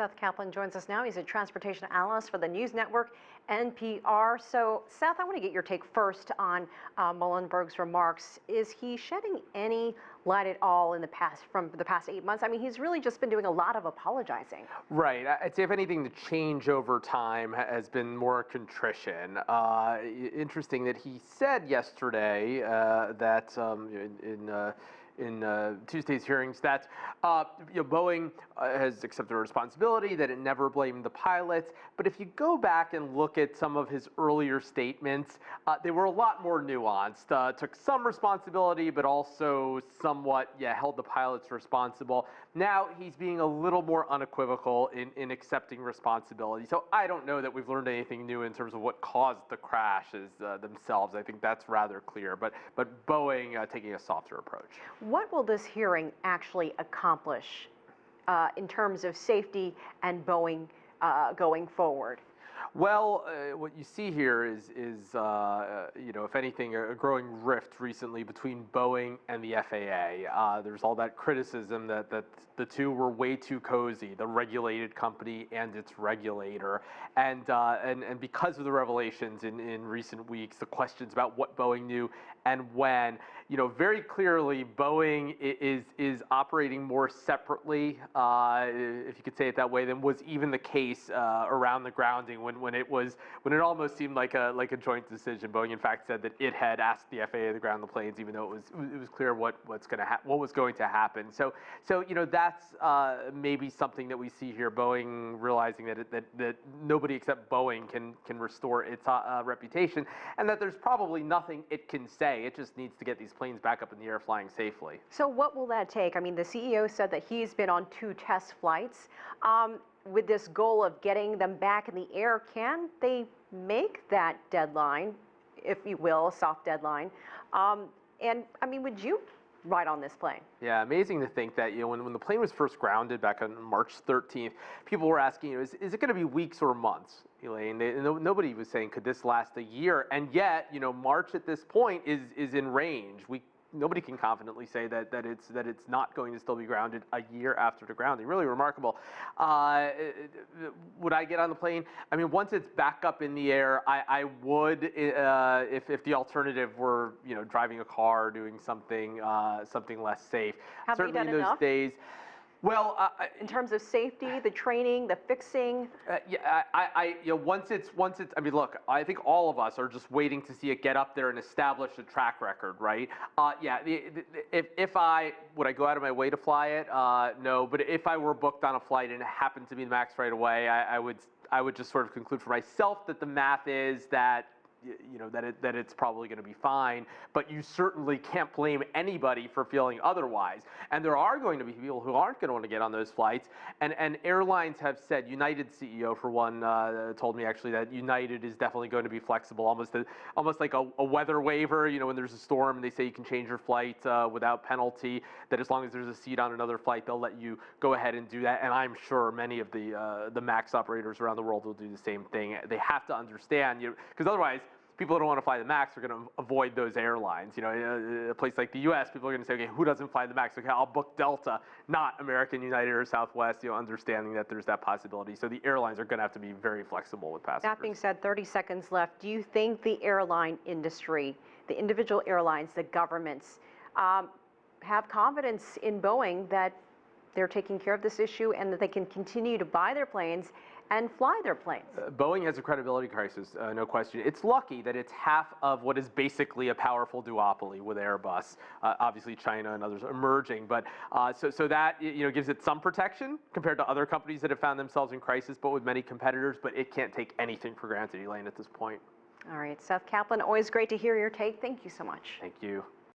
Seth Kaplan joins us now. He's a transportation analyst for the news network NPR. So, Seth, I want to get your take first on Muhlenberg's remarks. Is he shedding any light at all in the past, from the past 8 months? I mean, he's really just been doing a lot of apologizing. Right. I'd say if anything, the change over time has been more contrition. Interesting that he said yesterday that in Tuesday's hearings that Boeing has accepted responsibility, that it never blamed the pilots. But if you go back and look at some of his earlier statements, they were a lot more nuanced. Took some responsibility, but also somewhat, held the pilots responsible. Now he's being a little more unequivocal in accepting responsibility. So I don't know that we've learned anything new in terms of what caused the crashes themselves. I think that's rather clear. But Boeing taking a softer approach. What will this hearing actually accomplish in terms of safety and Boeing going forward? Well, what you see here is if anything, a growing rift recently between Boeing and the FAA. There's all that criticism that the two were way too cozy, the regulated company and its regulator. And because of the revelations in recent weeks, the questions about what Boeing knew and when, very clearly Boeing is operating more separately, if you could say it that way, than was even the case around the grounding when it almost seemed like a joint decision. Boeing in fact said that it had asked the FAA to ground the planes, even though it was clear what was going to happen. So that's maybe something that we see here. Boeing realizing that nobody except Boeing can restore its reputation, and that there's probably nothing it can say. It just needs to get these planes back up in the air flying safely. So what will that take? I mean, the CEO said that he's been on 2 test flights. With this goal of getting them back in the air, can they make that deadline, if you will, a soft deadline? And I mean, would you ride on this plane? Yeah, amazing to think that when the plane was first grounded back on March 13th, people were asking, is it going to be weeks or months, Elaine? Nobody was saying, could this last a year? And yet, March at this point is in range. Nobody can confidently say that it's not going to still be grounded a year after the grounding. Really remarkable. Would I get on the plane? I mean, once it's back up in the air, I would, if the alternative were driving a car or doing something less safe. Have Certainly you done in those enough? days. Well, in terms of safety, the training, the fixing. Once it's. I mean, look, I think all of us are just waiting to see it get up there and establish a track record, right? If would I go out of my way to fly it? No, but if I were booked on a flight and it happened to be the MAX right away, I would just sort of conclude for myself that the math is that that it's probably going to be fine, but you certainly can't blame anybody for feeling otherwise. And there are going to be people who aren't going to want to get on those flights. And airlines have said, United CEO for one told me actually that United is definitely going to be flexible, almost like a weather waiver. When there's a storm, they say you can change your flight without penalty. That as long as there's a seat on another flight, they'll let you go ahead and do that. And I'm sure many of the MAX operators around the world will do the same thing. They have to understand, because otherwise, people who don't want to fly the MAX are going to avoid those airlines. A place like the U.S., people are going to say, okay, who doesn't fly the MAX? Okay, I'll book Delta, not American, United, or Southwest, understanding that there's that possibility. So the airlines are going to have to be very flexible with passengers. That being said, 30 seconds left. Do you think the airline industry, the individual airlines, the governments, have confidence in Boeing that they're taking care of this issue and that they can continue to buy their planes and fly their planes? Boeing has a credibility crisis, no question. It's lucky that it's half of what is basically a powerful duopoly with Airbus. Obviously, China and others emerging, but so that gives it some protection compared to other companies that have found themselves in crisis, but with many competitors. But it can't take anything for granted, Elaine, at this point. All right, Seth Kaplan, always great to hear your take. Thank you so much. Thank you.